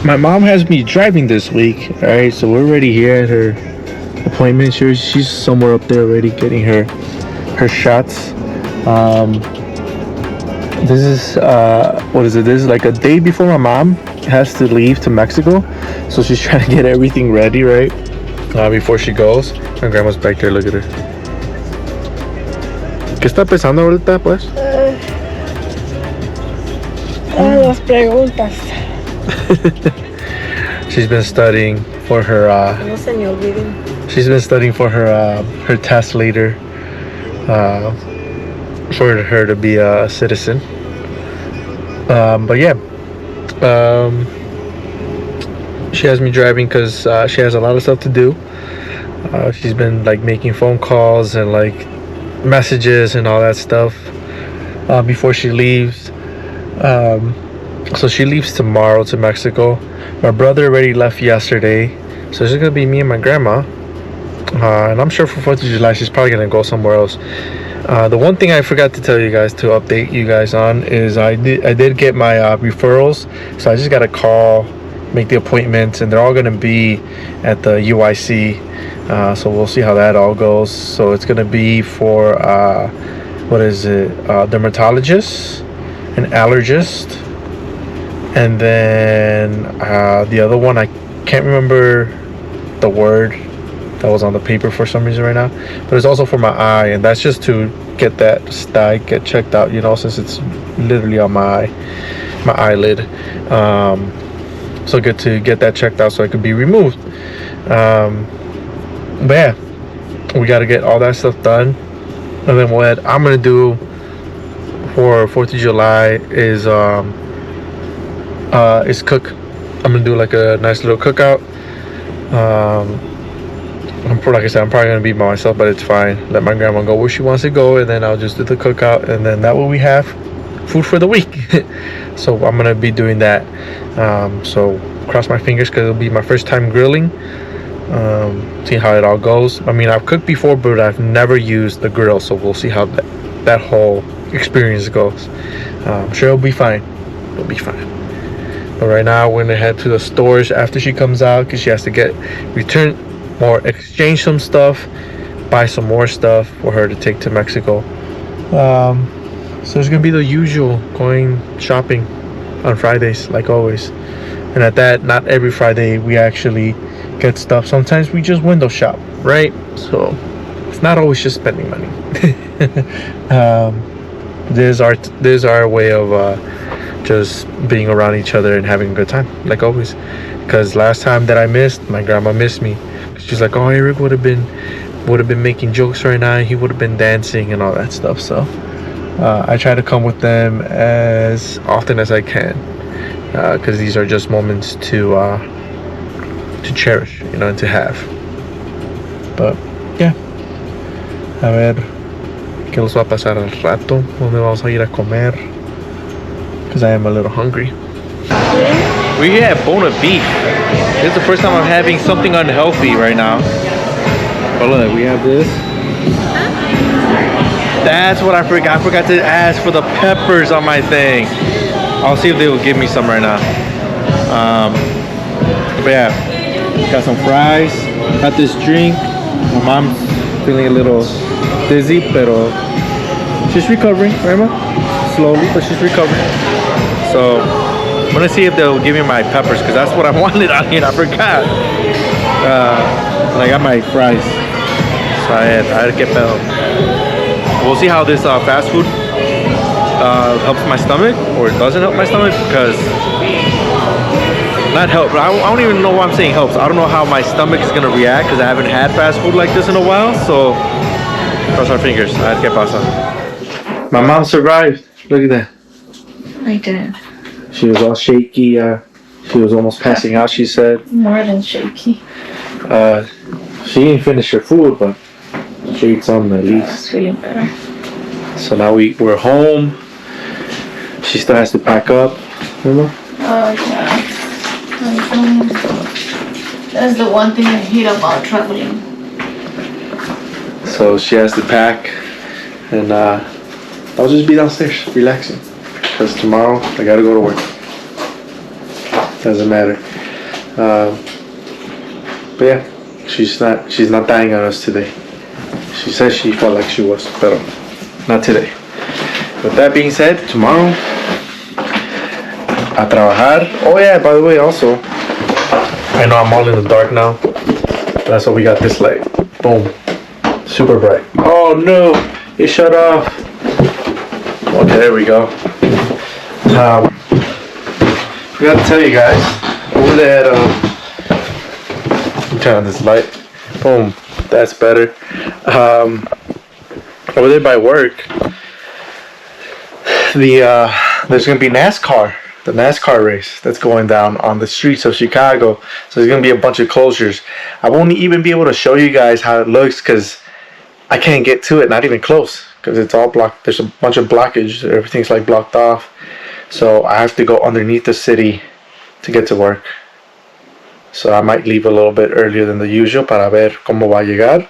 my mom has me driving this week. All right, so we're already here at her appointment. She's somewhere up there already getting her shots. This is what is it? This is like a day before my mom has to leave to Mexico, so she's trying to get everything ready, right? Before she goes. My grandma's back there. Look at her. ¿Qué está pensando ahorita, pues? Las preguntas. She's been studying for her. No se me olviden. She's been studying for her test later. For her to be a citizen. But yeah. She has me driving because she has a lot of stuff to do. She's been like making phone calls and like messages and all that stuff before she leaves. So she leaves tomorrow to Mexico. My brother already left yesterday, so it's just gonna be me and my grandma. And I'm sure for 4th of July she's probably gonna go somewhere else. The one thing I forgot to tell you guys, to update you guys on, is I did get my referrals, so I just gotta call, make the appointments, and they're all gonna be at the UIC. So we'll see how that all goes. So it's gonna be for what is it? Dermatologist, an allergist, and then the other one, I can't remember the word that was on the paper for some reason right now, but it's also for my eye, and that's just to get that sty get checked out, you know, since it's literally on my eyelid. So good to get that checked out so it could be removed. But yeah, we got to get all that stuff done, and then what I'm gonna do for 4th of July is cook. I'm gonna do like a nice little cookout. Like I said, I'm probably gonna be by myself, but it's fine. Let my grandma go where she wants to go, and then I'll just do the cookout, and then that way we have food for the week. So I'm gonna be doing that. So cross my fingers because it'll be my first time grilling. See how it all goes. I mean, I've cooked before, but I've never used the grill, so we'll see how that whole experience goes. I'm sure it'll be fine. It'll be fine. But right now we're gonna head to the stores after she comes out because she has to exchange some stuff, buy some more stuff for her to take to Mexico. So it's gonna be the usual, going shopping on Fridays like always. And at that, not every Friday we actually get stuff. Sometimes we just window shop, right? So it's not always just spending money. This is our way of just being around each other and having a good time, like always. Because last time that I missed, my grandma missed me. She's like, oh, Eric would have been making jokes right now. He would have been dancing and all that stuff. So I try to come with them as often as I can, because these are just moments to cherish, you know, and to have. But yeah, a ver qué nos va a pasar al rato, dónde vamos a ir a comer, because I am a little hungry. We're here at Bona Beef. This is the first time I'm having something unhealthy right now. Oh look, we have this. That's what I forgot. I forgot to ask for the peppers on my thing. I'll see if they will give me some right now. But yeah, got some fries. Got this drink. My mom's feeling a little dizzy, pero she's recovering, right, Mom? Slowly, but she's recovering. So I'm gonna see if they'll give me my peppers, because that's what I wanted on here. I forgot. And I got my fries, so I had to get that. We'll see how this fast food helps my stomach, or it doesn't help my stomach, because not help. I don't even know why I'm saying helps. I don't know how my stomach is gonna react, because I haven't had fast food like this in a while. So cross our fingers. A ver qué pasa. My mom survived. Look at that. I did. She was all shaky. She was almost passing out, she said. More than shaky. She didn't finish her food, but she ate some at least. It's feeling better. So now we're home. She still has to pack up. Remember? Oh, yeah. That's the one thing I hate about traveling. So she has to pack, and I'll just be downstairs relaxing, because tomorrow I gotta go to work. doesn't matter. But yeah, she's not dying on us today. She says she felt like she was, but not today. With that being said, tomorrow a trabajar. Oh yeah, by the way, also, I know I'm all in the dark now. That's why we got this light. Boom, super bright. Oh no, it shut off. Okay, there we go. Forgot to tell you guys, over there I'm turning on this light. Boom, that's better. Over there by work, there's gonna be NASCAR, the NASCAR race that's going down on the streets of Chicago. So there's gonna be a bunch of closures. I won't even be able to show you guys how it looks because I can't get to it, not even close, because it's all blocked. There's a bunch of blockage. Everything's like blocked off. So I have to go underneath the city to get to work. So I might leave a little bit earlier than the usual para ver cómo va a llegar,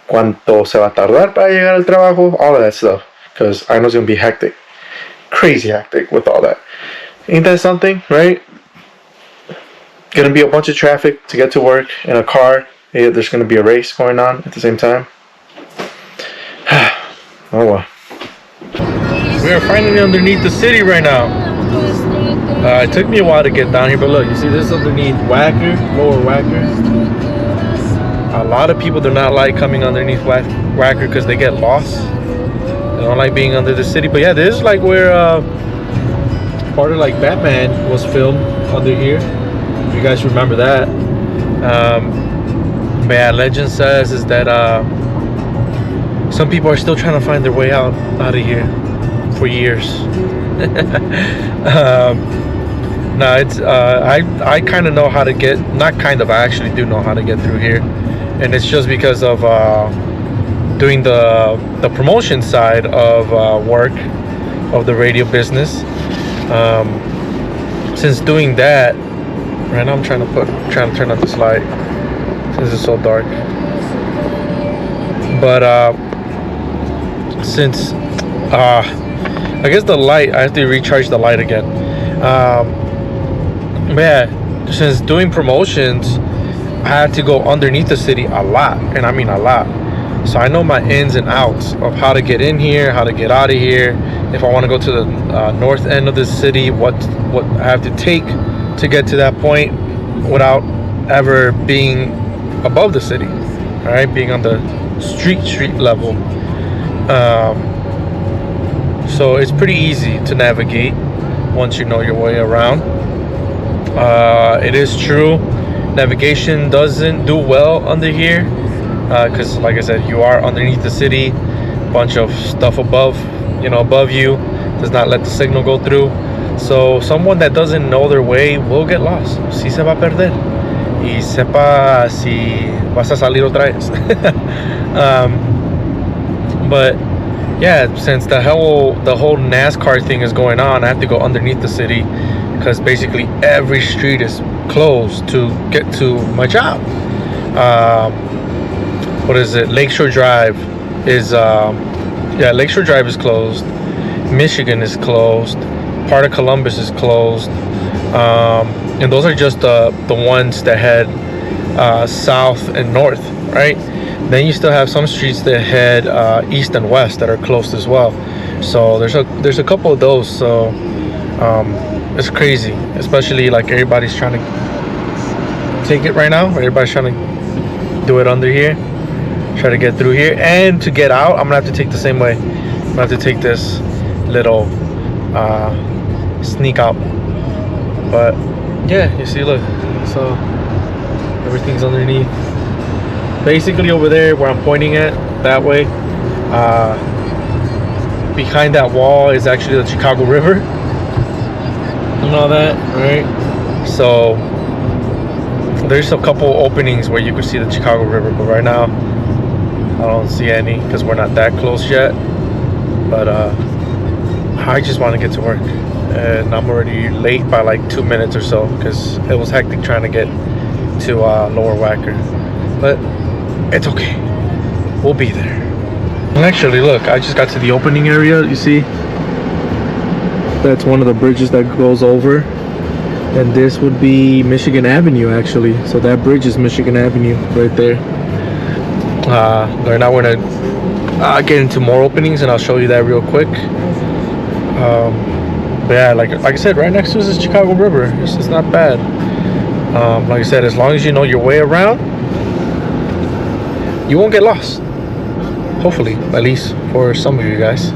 cuánto se va a tardar para llegar al trabajo, all of that stuff. Because I know it's going to be hectic. Crazy hectic with all that. Ain't that something, right? Gonna be a bunch of traffic to get to work in a car. Yeah, there's going to be a race going on at the same time. Oh well. We are finally underneath the city right now. It took me a while to get down here, but look, you see this underneath Wacker, lower Wacker. A lot of people do not like coming underneath Wacker because they get lost. They don't like being under the city. But yeah, this is like where part of like Batman was filmed under here. If you guys remember that. But yeah, legend says is that some people are still trying to find their way out of here for years. No, it's I kind of know how to get, not kind of, I actually do know how to get through here, and it's just because of doing the promotion side of work of the radio business. Since doing that, right now I'm trying to turn on this light since it's so dark. But since I guess the light, I have to recharge the light again. Yeah, since doing promotions, I had to go underneath the city a lot, and I mean a lot. So I know my ins and outs of how to get in here, how to get out of here. If I want to go to the north end of the city, what I have to take to get to that point without ever being above the city. All right, being on the street level. So it's pretty easy to navigate once you know your way around. It is true, navigation doesn't do well under here because like I said, you are underneath the city, bunch of stuff above you does not let the signal go through. So someone that doesn't know their way will get lost. Si se va a perder y sepa si vas a salir otra vez. But yeah, since the whole NASCAR thing is going on, I have to go underneath the city because basically every street is closed to get to my job. What is it? Lakeshore Drive is Lakeshore Drive is closed. Michigan is closed. Part of Columbus is closed. And those are just the ones that head south and north, right? Then you still have some streets that head east and west that are closed as well. So there's a couple of those. So it's crazy, especially like everybody's trying to take it right now. Everybody's trying to do it under here, try to get through here, and to get out, I'm gonna have to take the same way. I'm gonna have to take this little sneak out. But yeah, you see, look, so everything's underneath. Basically over there where I'm pointing at, that way, behind that wall is actually the Chicago River and all that, right? So there's a couple openings where you can see the Chicago River, but right now I don't see any because we're not that close yet. But I just want to get to work, and I'm already late by like 2 minutes or so because it was hectic trying to get to Lower Wacker. But it's okay, we'll be there. And actually, look, I just got to the opening area. You see, that's one of the bridges that goes over and this would be Michigan Avenue actually. So that bridge is Michigan Avenue right there. Right now we're gonna get into more openings, and I'll show you that real quick. But yeah, like I said, right next to us is Chicago River. It's just not bad. Like I said, as long as you know your way around, you won't get lost. Hopefully, at least for some of you guys.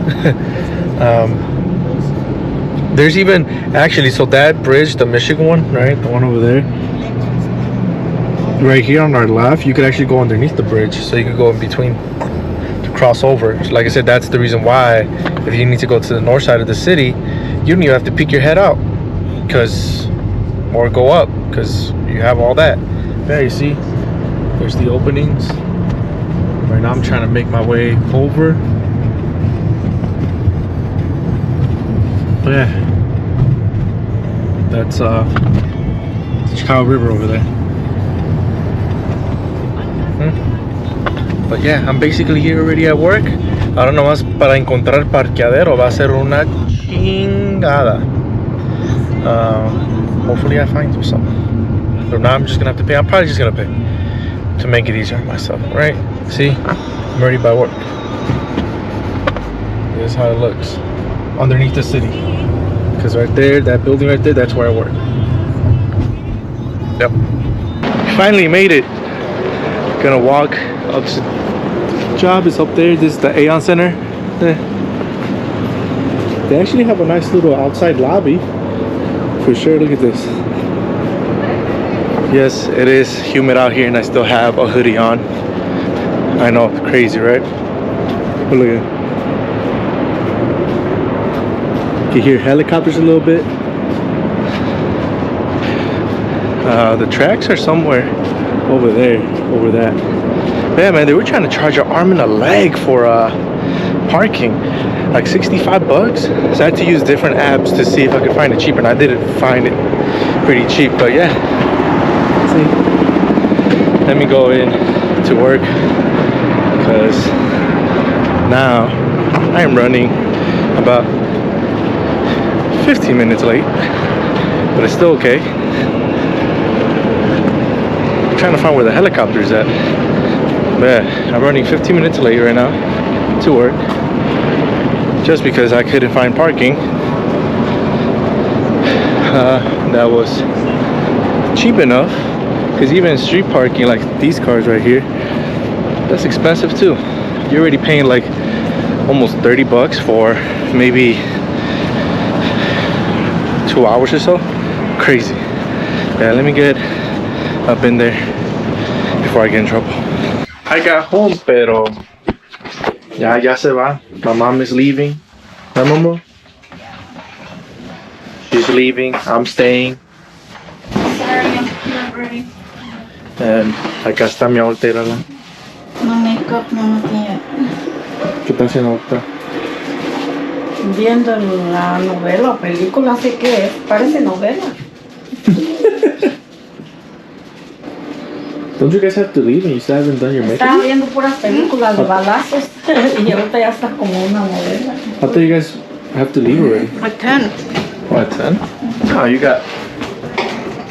There's even actually, so that bridge, the Michigan one, right, the one over there, right here on our left, you could actually go underneath the bridge, so you could go in between to cross over. So like I said, that's the reason why if you need to go to the north side of the city, you don't even have to peek your head out, or go up, because you have all that. Yeah, you see, there's the openings. Right now I'm trying to make my way over. But yeah, that's the Chicago River over there. But yeah, I'm basically here already at work. Ahora nomás para encontrar parqueadero va a ser una chingada. Hopefully I find something. But now I'm just gonna have to pay. I'm probably just gonna pay to make it easier on myself, right? See, I'm already by work. This is how it looks underneath the city. Because right there, that building right there, that's where I work. Yep. Finally made it. Gonna walk up to the job. Is up there. This is the Aeon Center. They actually have a nice little outside lobby. For sure, look at this. Yes, it is humid out here and I still have a hoodie on. I know, crazy, right? But look at it. You can hear helicopters a little bit. The tracks are somewhere over there, over that. Yeah, man, they were trying to charge an arm and a leg for parking, like 65 bucks. So I had to use different apps to see if I could find it cheaper, and I didn't find it pretty cheap. But yeah, see, let me go in to work, because now I am running about 15 minutes late, but it's still okay. I'm trying to find where the helicopter is at. But yeah, I'm running 15 minutes late right now to work, just because I couldn't find parking that was cheap enough. Because even street parking, like these cars right here, that's expensive too. You're already paying like almost 30 bucks for maybe 2 hours or so. Crazy. Yeah, let me get up in there before I get in trouble. I got home, pero ya se va. My mom is leaving. My mama, she's leaving. I'm staying. Sorry, I'm not ready. And acá está mi altera. No makeup, no nothing. ¿Qué está haciendo ahorita? Viendo la novela o película, sé que parece novela. Don't you guys have to leave and you still haven't done your makeup? Estaba viendo puras películas de balazos y ahorita ya está como una novela. I thought you guys have to leave already. At 10. Oh, at 10? Oh, you got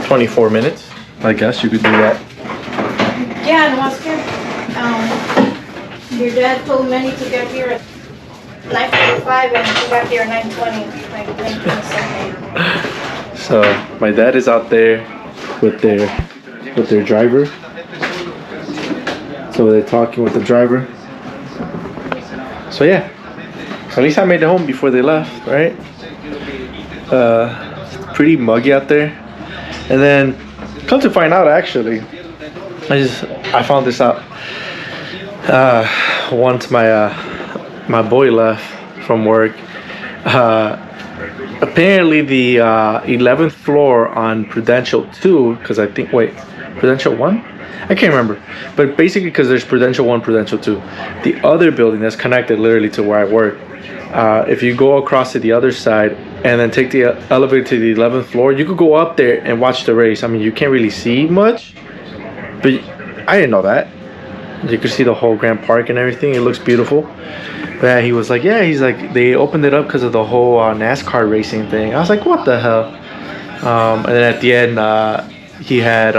24 minutes. I guess you could do that. Yeah, no, es que your dad told Manny to get here at 9:45 and he got here at 9:20. Like 9:20 something. So my dad is out there with their driver. So they're talking with the driver. So yeah, at least I made it home before they left, right? Pretty muggy out there. And then come to find out, actually, I found this out once my boy left from work. Apparently the 11th floor on Prudential 2, because I think, wait, Prudential 1? I can't remember. But basically, because there's Prudential 1, Prudential 2. The other building that's connected literally to where I work, if you go across to the other side and then take the elevator to the 11th floor, you could go up there and watch the race. I mean, you can't really see much, but I didn't know that. You could see the whole Grand Park and everything. It looks beautiful. But yeah, he was like, yeah, he's like, they opened it up because of the whole NASCAR racing thing. I was like, what the hell? And then at the end, he had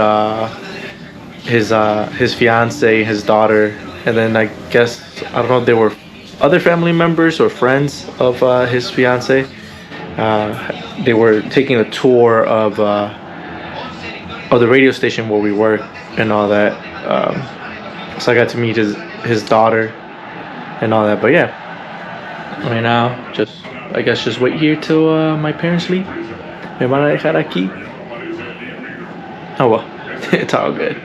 his fiance, his daughter, and then I guess I don't know if they were other family members or friends of his fiance. They were taking a tour of the radio station where we work and all that. So I got to meet his daughter and all that. But yeah, right now, I guess just wait here till my parents leave. Me van a dejar aquí. Oh well, it's all good.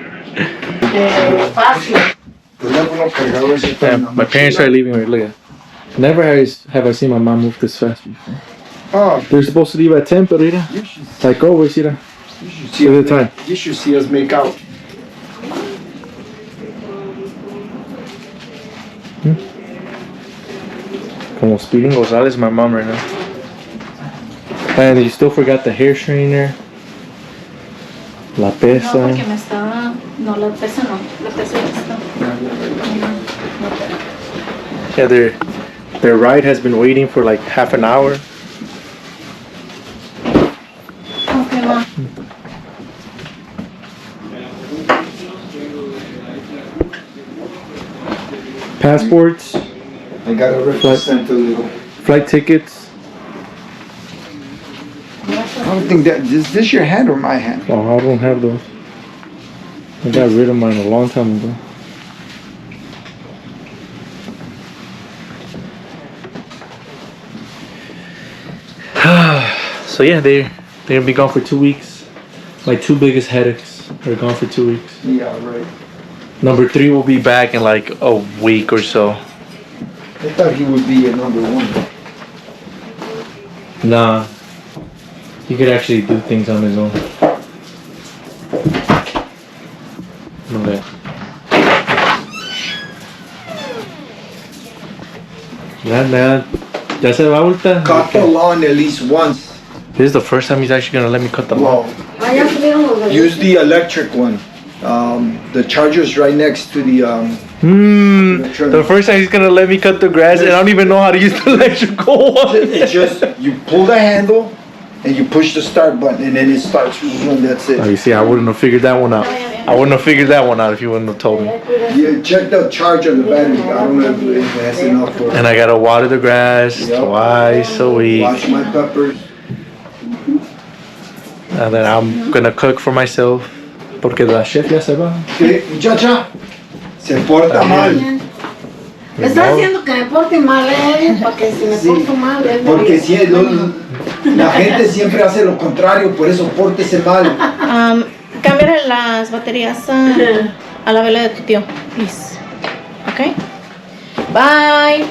Yeah, my parents are leaving right. Look at. Never have I seen my mom move this fast before. Oh, They're supposed to leave at 10, pero mira, you should, like always, mira. you should see Look us at the time. You should see us make out. Como Speeding Gonzalez, my mom right now. And you still forgot the hair straightener. La No, pesa. porque me estaba. No, la pesa no. La pesa ya está. Yeah, their ride has been waiting for like half an hour. Okay, ma. Passports, I gotta represent a little. flight tickets. I don't think that is this your hand or my hand? Oh, I don't have those. I got rid of mine a long time ago. So yeah, they're gonna be gone for 2 weeks. My two biggest headaches are gone for 2 weeks. Yeah, right. Number 3 will be back in like a week or so. I thought he would be a number one. Nah, he could actually do things on his own. Okay. Ya se va vuelta. Cut the lawn at least once. This is the first time he's actually gonna let me cut the lawn. Well, use the electric one. The charger's right next to the The first time he's gonna let me cut the grass, and I don't even know how to use the electrical one. It's just you pull the handle and you push the start button and then it starts and that's Oh, it. you see, I wouldn't have figured that one out. I wouldn't have figured that one out if you wouldn't have told me. Yeah, check the charge on the battery. I don't know if it has enough for And I gotta water the grass Yep. twice a week, wash my peppers. and then I'm gonna cook for myself. Porque la chef ya se va. ¿Qué, muchacha? Se porta mal. Me está diciendo que me porte mal, porque si me Sí, porto mal, él me porque dice. la gente siempre hace lo contrario, por eso pórtese mal. Cámbiale las baterías a la vela de tu tío, please. Okay? Bye.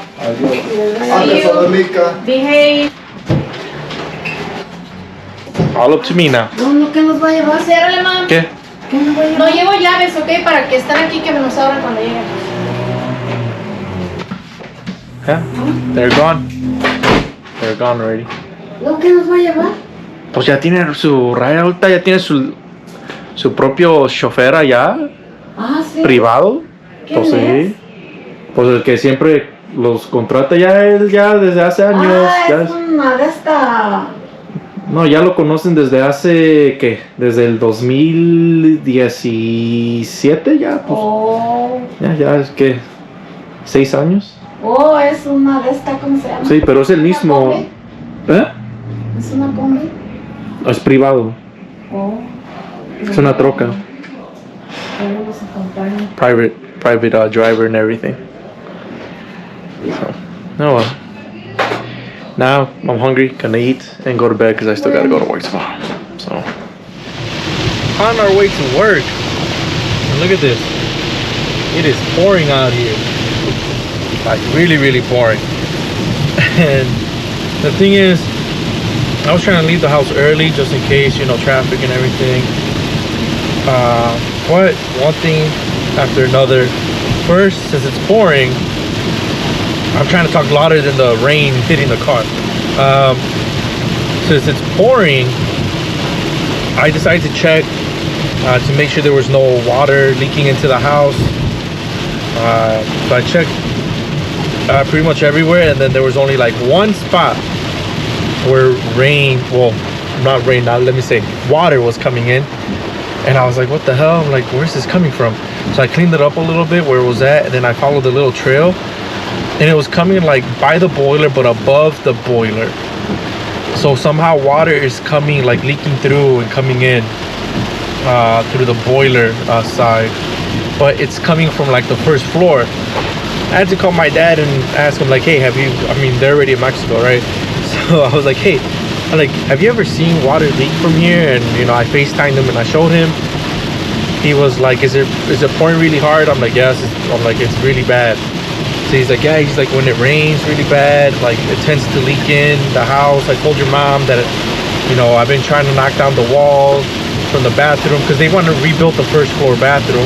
Anda, Salamica. Behave. All up to me now. No, ¿qué nos va a llevar? Ciérrale, mam. ¿Qué? ¿Qué nos va a llevar? No llevo llaves, ok, para que estén aquí que me nos abran cuando lleguen. Yeah, they're gone. They're gone already. ¿No, qué nos va a llevar? Pues ya tiene su raya alta, ya tiene su propio chofer allá, Ah, sí. privado. ¿Quién Pues es? sí. Pues el que siempre los contrata ya él ya desde hace años. Ah, Ya es una de esta. no, ya lo conocen desde hace, ¿qué? Desde el 2017 ya, pues. Oh, Ya es que 6 años. es una de esta, ¿cómo se llama? Sí, pero es el mismo. ¿Una combi? ¿Eh? ¿Es una combi? Es privado. Oh. Es una troca. Luego nos acompaña. Private driver and everything. So, oh well. Now I'm hungry, gonna eat and go to bed because I still gotta go to work tomorrow. So, on our way to work. And look at this. It is pouring out here. Like really, really pouring. And the thing is, I was trying to leave the house early just in case, traffic and everything. But one thing after another. First, since it's pouring, I'm trying to talk louder than the rain hitting the car. Since it's pouring, I decided to check to make sure there was no water leaking into the house. So I checked pretty much everywhere, and then there was only like one spot where rain, not rain, not let me say, water was coming in. And I was like, what the hell? I'm like, where's this coming from? So I cleaned it up a little bit where it was at, and then I followed the little trail, and it was coming like by the boiler, but above the boiler. So somehow water is coming, like leaking through and coming in through the boiler side, but it's coming from like the first floor. I had to call my dad and ask him like, hey, have you, I mean, they're already in Mexico, right? So I was like, hey, I'm like, have you ever seen water leak from here? And you know, I FaceTimed him and I showed him. He was like, is it pouring really hard? I'm like, yes. I'm like, it's really bad. So he's like, yeah. He's like, when it rains really bad, like it tends to leak in the house. I told your mom that, you know, I've been trying to knock down the wall from the bathroom because they want to rebuild the first floor bathroom.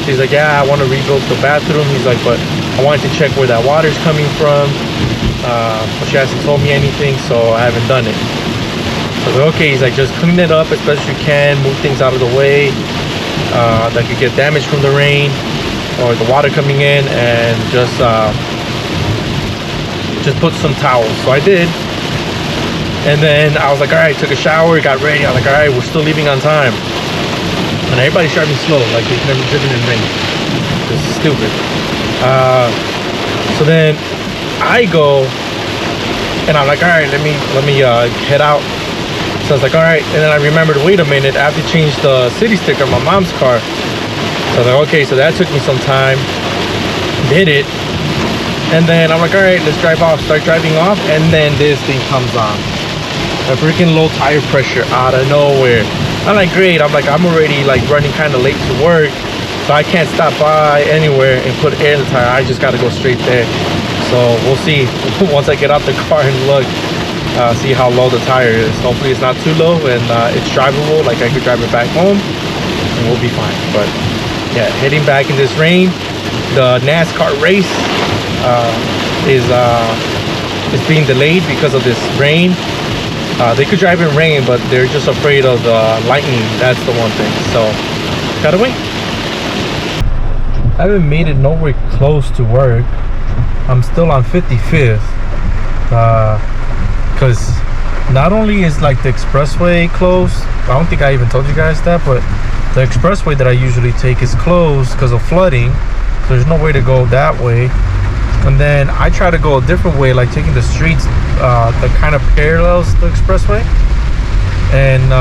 So he's like, yeah, I want to rebuild the bathroom. He's like, but I wanted to check where that water's coming from. But she hasn't told me anything, so I haven't done it. So I was like, okay. He's like, just clean it up as best you can, move things out of the way that could get damaged from the rain or the water coming in, and just put some towels. So I did, and then I was like, all right, took a shower, got ready. I was like, all right, we're still leaving on time, and everybody's driving slow, like they've never driven in rain. This is stupid. So then I go, and I'm like, all right, let me head out. So I was like, all right, and then I remembered, wait a minute, I have to change the city sticker on my mom's car. So I was like, okay, so that took me some time. Did it, and then I'm like, all right, let's drive off. Start driving off, and then this thing comes on. A freaking low tire pressure out of nowhere. I'm like, great. I'm like, I'm already like running kind of late to work, so I can't stop by anywhere and put air in the tire. I just got to go straight there. So we'll see once I get out the car and look, see how low the tire is. Hopefully it's not too low and it's drivable, like I could drive it back home and we'll be fine. But yeah, heading back in this rain. The NASCAR race is being delayed because of this rain. They could drive in rain, but they're just afraid of the lightning. That's the one thing. So gotta wait. I haven't made it nowhere close to work. I'm still on 55th, because not only is like the expressway closed, I don't think I even told you guys that, but the expressway that I usually take is closed because of flooding. So there's no way to go that way. And then I try to go a different way, like taking the streets that kind of parallels the expressway. And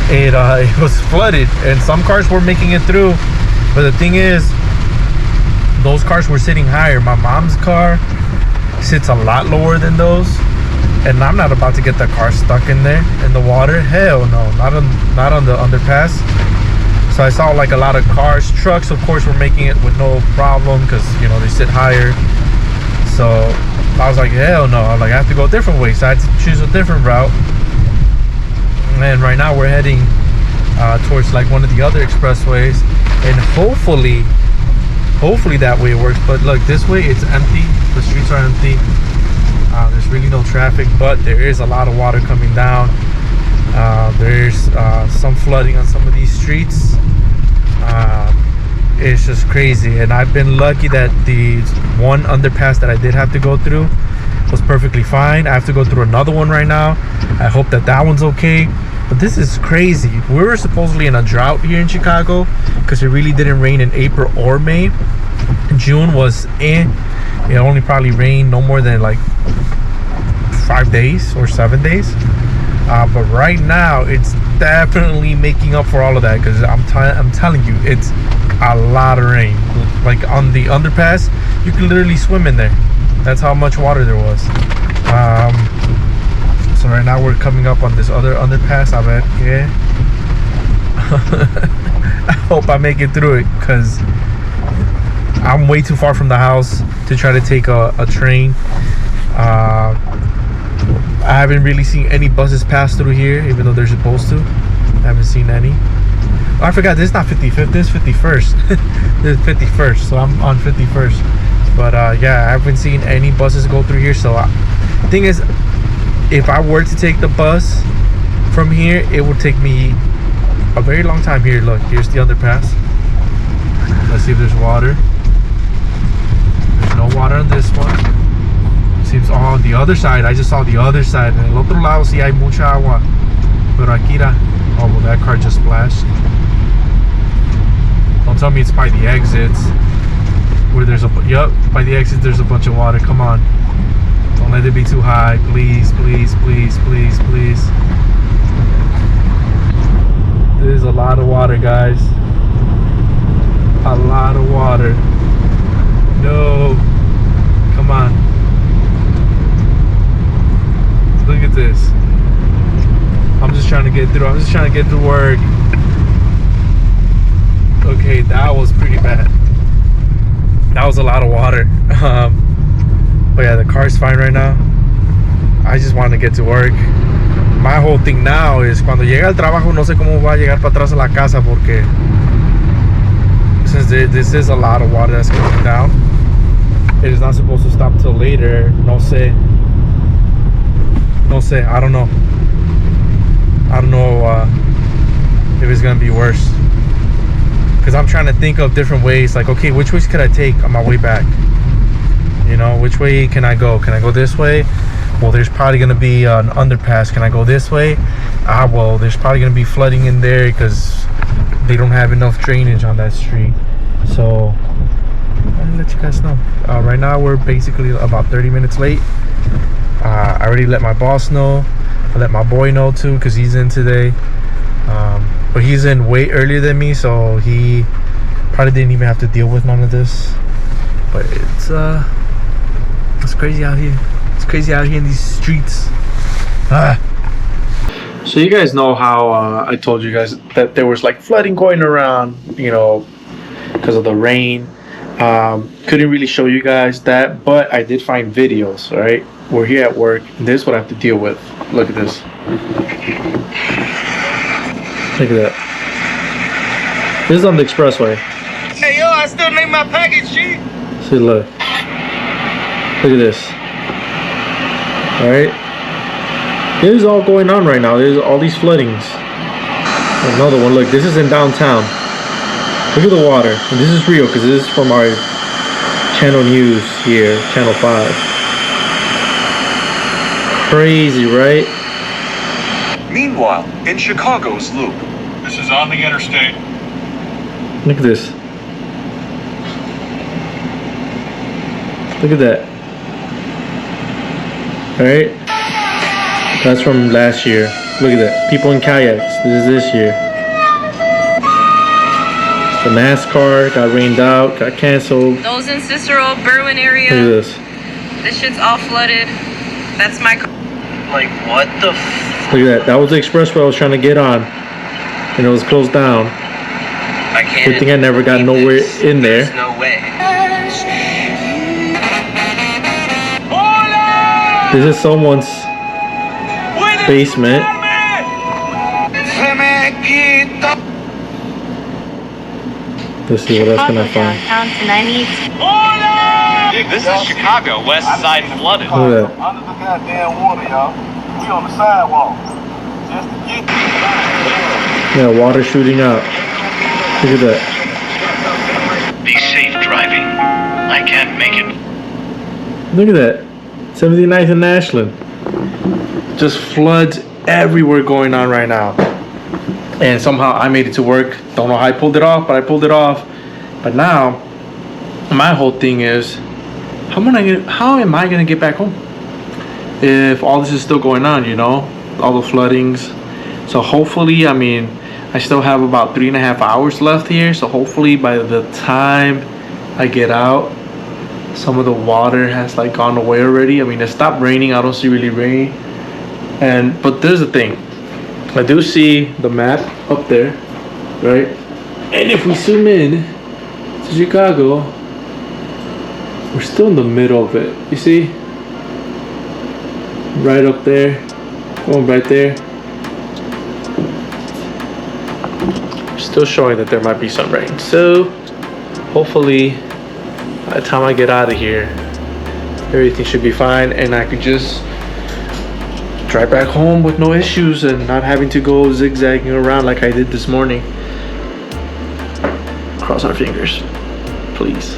it was flooded, and some cars were making it through. But the thing is, those cars were sitting higher. My mom's car sits a lot lower than those, and I'm not about to get the car stuck in there in the water. Hell no, not on the underpass. So I saw like a lot of cars, trucks of course were making it with no problem because, you know, they sit higher. So I was like, hell no. I'm like, I have to go a different way. So I had to choose a different route. And right now we're heading towards like one of the other expressways, and hopefully that way it works. But look, this way it's empty. The streets are empty. There's really no traffic, but there is a lot of water coming down. There's some flooding on some of these streets. It's just crazy, and I've been lucky that the one underpass that I did have to go through was perfectly fine. I have to go through another one right now. I hope that one's okay. But this is crazy. We were supposedly in a drought here in Chicago because it really didn't rain in April or May. June was it only probably rained no more than like 5 days or 7 days. But right now it's definitely making up for all of that, because I'm telling you, it's a lot of rain. Like on the underpass, you can literally swim in there. That's how much water there was. So right now we're coming up on this other underpass. I bet, yeah. I hope I make it through it, because I'm way too far from the house to try to take a train. I haven't really seen any buses pass through here, even though they're supposed to. I haven't seen any. Oh, I forgot, this is not 55th, this is 51st. This is 51st, so I'm on 51st. But yeah, I haven't seen any buses go through here. So the thing is, if I were to take the bus from here, it would take me a very long time. Here, look, here's the underpass. Let's see if there's water. There's no water on this one. Seems all the other side, I just saw the other side. En el otro lado sí hay mucha agua. Pero aquí, oh, well, that car just splashed. Don't tell me it's by the exits. Where there's yup, by the exits there's a bunch of water. Come on. Don't let it be too high. Please, please, please, please, please. There's a lot of water, guys. A lot of water. No. Come on. Look at this. I'm just trying to get through. I'm just trying to get through work. Okay, that was pretty bad. That was a lot of water. But yeah, the car's fine right now. I just want to get to work. My whole thing now is cuando llega al trabajo no sé cómo va a llegar para atrás a la casa porque since this is a lot of water that's coming down, it is not supposed to stop till later. No sé. I don't know. I don't know if it's gonna be worse. Because I'm trying to think of different ways. Like, okay, which ways could I take on my way back? You know, which way can I go? Can I go this way? Well, there's probably gonna be an underpass. Can I go this way? Well, there's probably gonna be flooding in there because they don't have enough drainage on that street. So I'll let you guys know. Right now we're basically about 30 minutes late. I already let my boss know. I let my boy know too because he's in today. But he's in way earlier than me, so he probably didn't even have to deal with none of this. But it's crazy out here. It's crazy out here in these streets. So you guys know how I told you guys that there was like flooding going around, you know, because of the rain. Couldn't really show you guys that, but I did find videos. All right, we're here at work, and this is what I have to deal with. Look at this. Look at that. This is on the expressway. Hey yo, I still need my package, G. See, look. Look at this. Alright. This is all going on right now. There's all these floodings. Another one. Look, this is in downtown. Look at the water. And this is real because this is from our channel news here, Channel 5. Crazy, right? Meanwhile, in Chicago's Loop. This is on the interstate. Look at this. Look at that. Alright. That's from last year. Look at that. People in kayaks. This is this year. The NASCAR got rained out, got canceled. Those in Cicero, Berwyn area. Look at this. This shit's all flooded. That's my car. Like what the Look at that. That was the expressway I was trying to get on. And it was closed down. I can't. Good thing I never got nowhere in there. There's no way. This is someone's basement. Let's see what else can I find. Downtown to 98. This is Chicago, west side flooded. Look at that. Under the goddamn water, y'all. We on the sidewalk. Just to get Yeah, water shooting out. Look at that. Be safe driving. I can't make it. Look at that. 79th and Ashland. Just floods everywhere going on right now. And somehow I made it to work. Don't know how I pulled it off, but I pulled it off. But now, my whole thing is, how am I gonna get back home if all this is still going on, you know, all the floodings? So hopefully, I mean, I still have about 3.5 hours left here. So hopefully by the time I get out, some of the water has like gone away already. I mean, it stopped raining. I don't see really rain. But there's the thing. I do see the map up there, right? And if we zoom in to Chicago, we're still in the middle of it. You see? Right up there. Going right there. Still showing that there might be some rain. So, hopefully, by the time I get out of here, everything should be fine and I could just drive back home with no issues and not having to go zigzagging around like I did this morning. Cross our fingers, please.